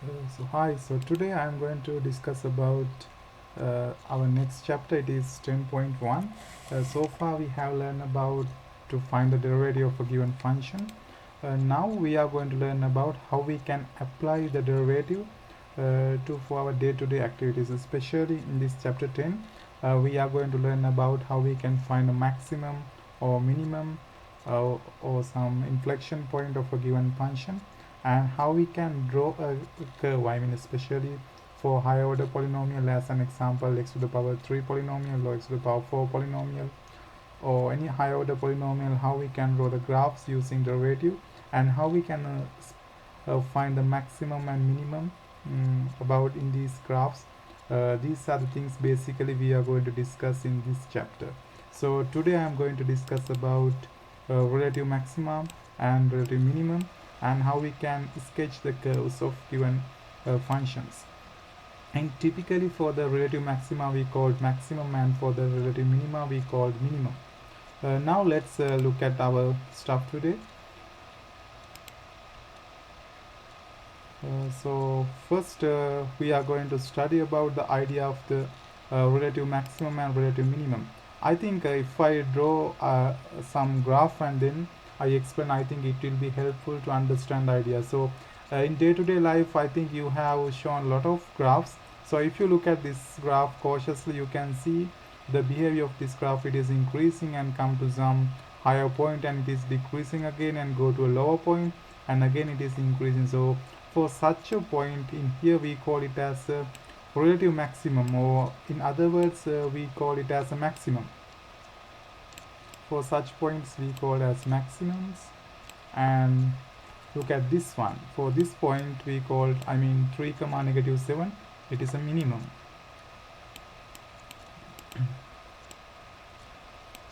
So today I'm going to discuss about our next chapter. It is 10.1. So far we have learned about to find the derivative of a given function. Now we are going to learn about how we can apply the derivative to for our day-to-day activities. Especially in this chapter 10, we are going to learn about how we can find a maximum or minimum or some inflection point of a given function, and how we can draw a curve. I mean, especially for higher order polynomial, as an example, x to the power 3 polynomial or x to the power 4 polynomial, or any higher order polynomial, how we can draw the graphs using derivative, and how we can find the maximum and minimum about in these graphs. These are the things basically we are going to discuss in this chapter. So today I am going to discuss about relative maximum and relative minimum, and how we can sketch the curves of given functions. And typically for the relative maxima we called maximum, and for the relative minima we called minimum. Now let's look at our stuff today. So first we are going to study about the idea of the relative maximum and relative minimum. I think if I draw some graph and then I explain, I think it will be helpful to understand the idea. So in day-to-day life, I think you have shown a lot of graphs. So if you look at this graph cautiously, you can see the behavior of this graph. It is increasing and come to some higher point, and it is decreasing again and go to a lower point, and again it is increasing. So for such a point in here, we call it as a relative maximum, or in other words we call it as a maximum. For such points we call as maximums. And look at this one. For this point we call, I mean 3 comma negative 7, it is a minimum.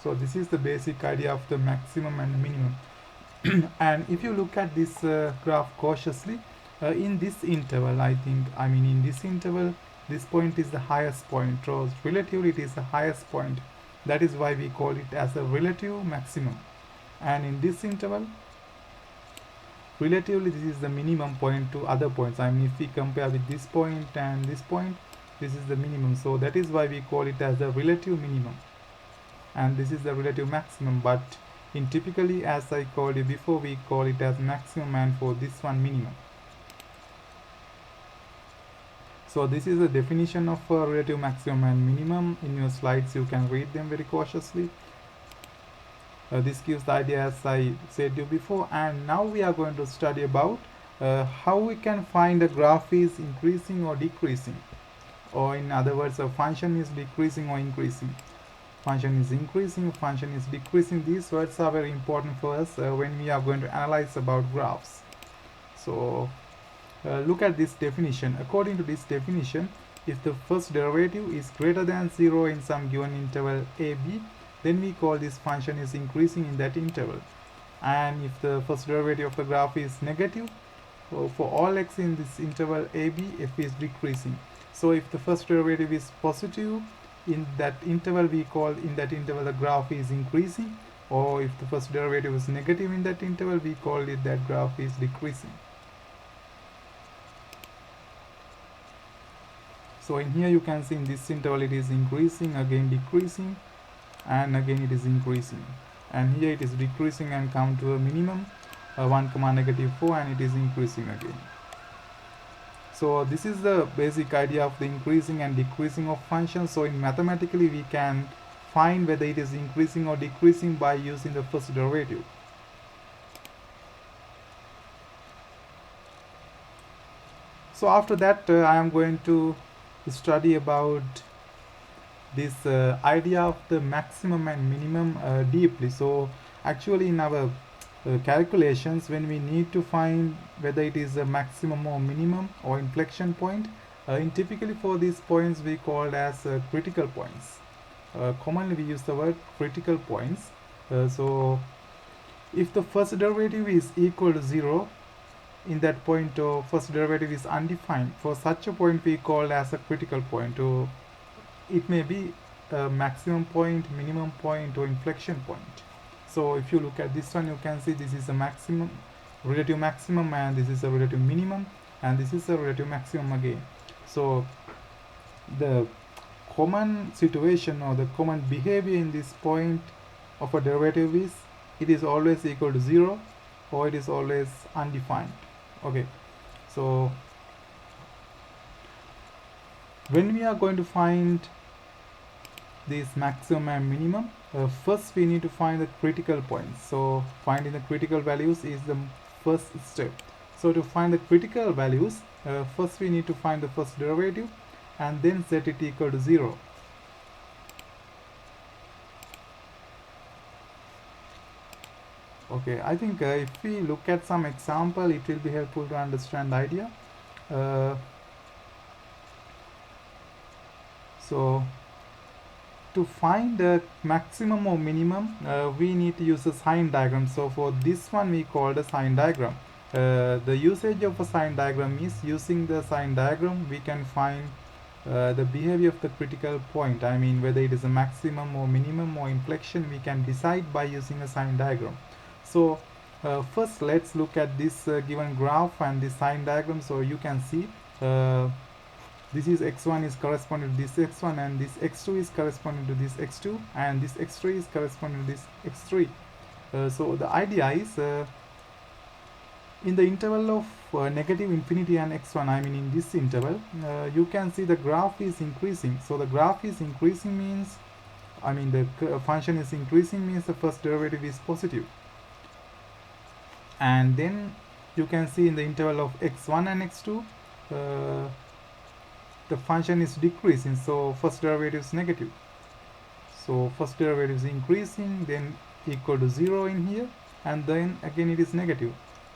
So this is the basic idea of the maximum and the minimum. And if you look at this graph cautiously, in this interval, in this interval, this point is the highest point, so relatively it is the highest point. That is why we call it as a relative maximum. And in this interval, relatively this is the minimum point to other points. I mean, if we compare with this point and this point, this is the minimum. So that is why we call it as the relative minimum, and this is the relative maximum. But in typically, as I called you before, we call it as maximum, and for this one minimum. So this is the definition of relative maximum and minimum. In your slides you can read them very cautiously. This gives the idea, as I said you before. And now we are going to study about how we can find a graph is increasing or decreasing, or in other words a function is decreasing or increasing. Function is increasing, function is decreasing. These words are very important for us when we are going to analyze about graphs. So look at this definition. According to this definition, if the first derivative is greater than 0 in some given interval a b, then we call this function is increasing in that interval. And if the first derivative of the graph is negative, for all x in this interval a b, f is decreasing. So if the first derivative is positive in that interval, we call in that interval the graph is increasing, or if the first derivative is negative in that interval, we call it that graph is decreasing. So in here you can see in this interval it is increasing, again decreasing, and again it is increasing, and here it is decreasing and come to a minimum 1 comma negative 4, and it is increasing again. So this is the basic idea of the increasing and decreasing of functions. So in mathematically we can find whether it is increasing or decreasing by using the first derivative. So after that I am going to study about this idea of the maximum and minimum deeply. So actually in our calculations, when we need to find whether it is a maximum or minimum or inflection point, in typically for these points we called as critical points. Commonly we use the word critical points. So if the first derivative is equal to 0 in that point, or first derivative is undefined, for such a point we call as a critical point, or it may be a maximum point, minimum point, or inflection point. So if you look at this one, you can see this is a maximum, relative maximum, and this is a relative minimum. and this is a relative maximum again. So the common situation or the common behavior in this point of a derivative is it is always equal to 0 or it is always undefined. Okay, so when we are going to find this maximum and minimum, first we need to find the critical points. So finding the critical values is the first step. So to find the critical values, first we need to find the first derivative and then set it equal to 0. Okay, I think if we look at some example, it will be helpful to understand the idea. So to find the maximum or minimum, we need to use a sign diagram. So for this one we call the sign diagram. The usage of a sign diagram is using the sign diagram we can find the behavior of the critical point. I mean whether it is a maximum or minimum or inflection, we can decide by using a sign diagram. So first let's look at this given graph and the sign diagram. So you can see this is x1 is corresponding to this x1, and this x2 is corresponding to this x2, and this x3 is corresponding to this x3. So the idea is in the interval of negative infinity and x1, I mean in this interval, you can see the graph is increasing. So the graph is increasing means, I mean the function is increasing means the first derivative is positive. And then you can see in the interval of x1 and x2, the function is decreasing, so first derivative is negative. So first derivative is increasing, then equal to 0 in here, and then again it is negative.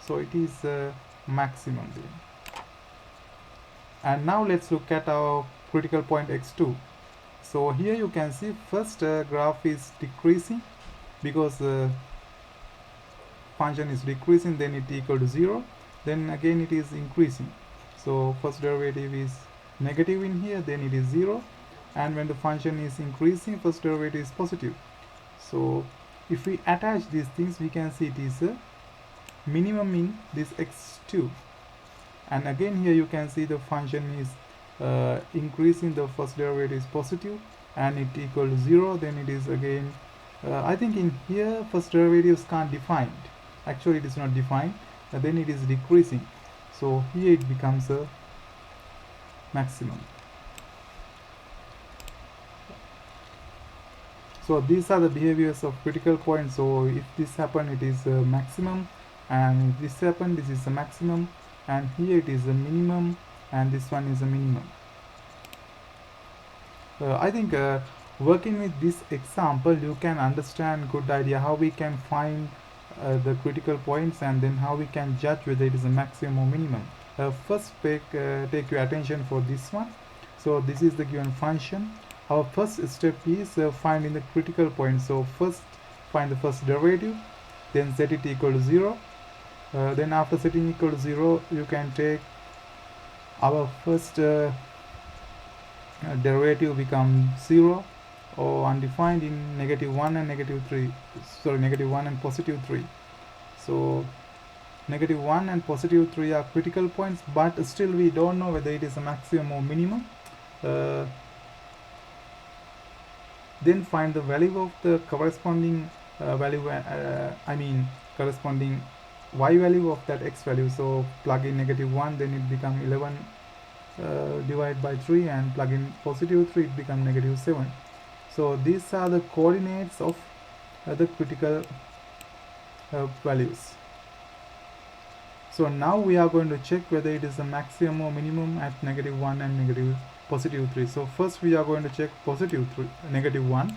So it is maximum then. And now let's look at our critical point x2. So here you can see first graph is decreasing because function is decreasing, then it equal to 0, then again it is increasing. So first derivative is negative in here, then it is 0, and when the function is increasing, first derivative is positive. So if we attach these things, we can see it is a minimum in this x2, and again here you can see the function is increasing, the first derivative is positive, and it equal to 0, then it is again I think in here first derivatives can't defined, actually it is not defined, then it is decreasing, so here it becomes a maximum. So these are the behaviors of critical points. So if this happen, it is a maximum, and if this happen, this is a maximum, and here it is a minimum, and this one is a minimum. I think working with this example, you can understand good idea how we can find the critical points, and then how we can judge whether it is a maximum or minimum. First take your attention for this one. So this is the given function. Our first step is finding the critical point. So first find the first derivative, then set it equal to 0. Then after setting equal to 0, you can take our first derivative become 0 or undefined in -1 and -3, sorry, -1 and +3. So -1 and +3 are critical points, but still we don't know whether it is a maximum or minimum. Then find the value of the corresponding value, I mean corresponding y value of that x value. So plug in -1, then it become 11 divided by 3, and plug in +3, it become -7. So these are the coordinates of the critical values. So now we are going to check whether it is a maximum or minimum at -1 and +3. So first we are going to check -1.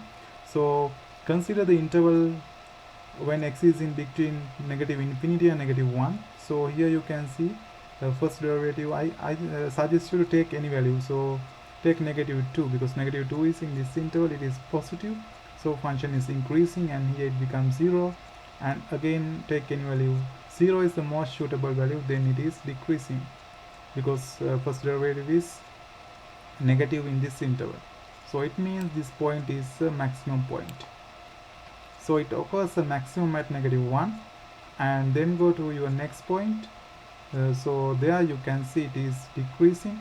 So consider the interval when x is in between -infinity and -1. So here you can see the first derivative. I suggest you to take any value. So take -2, because -2 is in this interval, it is positive, so function is increasing, and here it becomes 0, and again take any value. 0 is the most suitable value, then it is decreasing because first derivative is negative in this interval. So it means this point is a maximum point. So it occurs a maximum at -1, and then go to your next point. So there you can see it is decreasing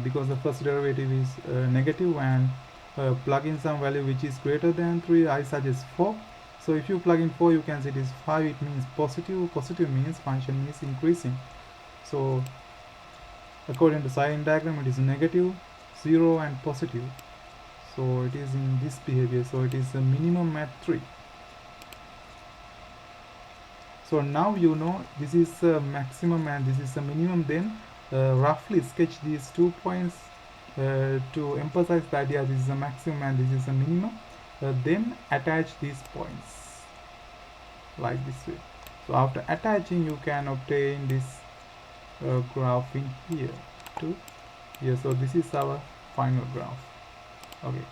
because the first derivative is negative, and plug in some value which is greater than 3. I suggest 4. So if you plug in 4, you can see it is 5. It means positive. Positive means function is increasing. So according to sign diagram, it is negative, 0 and positive. So it is in this behavior. So it is a minimum at 3. So now you know this is a maximum and this is a minimum. Then roughly sketch these 2 points to emphasize the idea this is a maximum and this is a minimum. Then attach these points like this way. So after attaching, you can obtain this graph in here to here. So this is our final graph. Okay.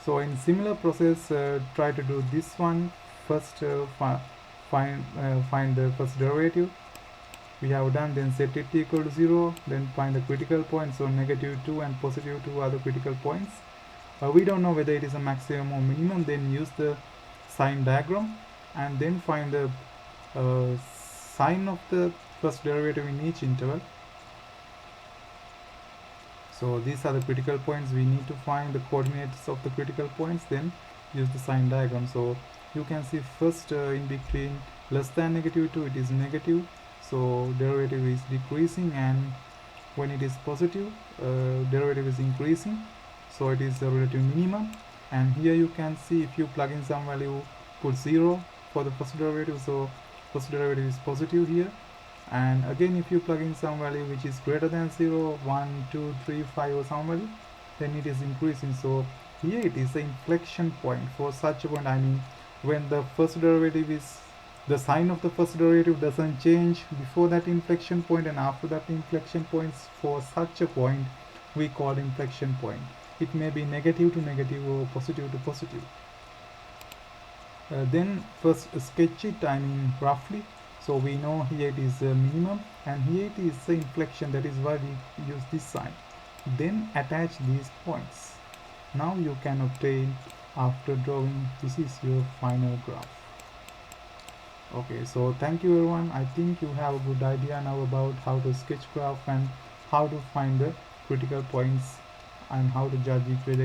So in similar process, try to do this one first. Find the first derivative. We have done, then set it equal to 0, then find the critical point. So -2 and +2 are the critical points. We don't know whether it is a maximum or minimum. Then use the sign diagram and then find the sign of the first derivative in each interval. So these are the critical points. We need to find the coordinates of the critical points, then use the sign diagram. So you can see first in between less than -2 it is negative, so derivative is decreasing, and when it is positive derivative is increasing, so it is the relative minimum. And here you can see if you plug in some value, put 0 for the first derivative, so first derivative is positive here. And again, if you plug in some value which is greater than 0, 1, 2, 3, 5 or some value, then it is increasing. So here it is the inflection point. For such a point, I mean when the first derivative is, the sign of the first derivative doesn't change before that inflection point and after that inflection points, for such a point we call inflection point. It may be negative to negative or positive to positive. Then first sketch it, I mean roughly. So we know here it is a minimum and here it is the inflection, that is why we use this sign. Then attach these points. Now you can obtain, after drawing, this is your final graph. Okay, so thank you everyone. I think you have a good idea now about how to sketch graph and how to find the critical points and how to judge it whether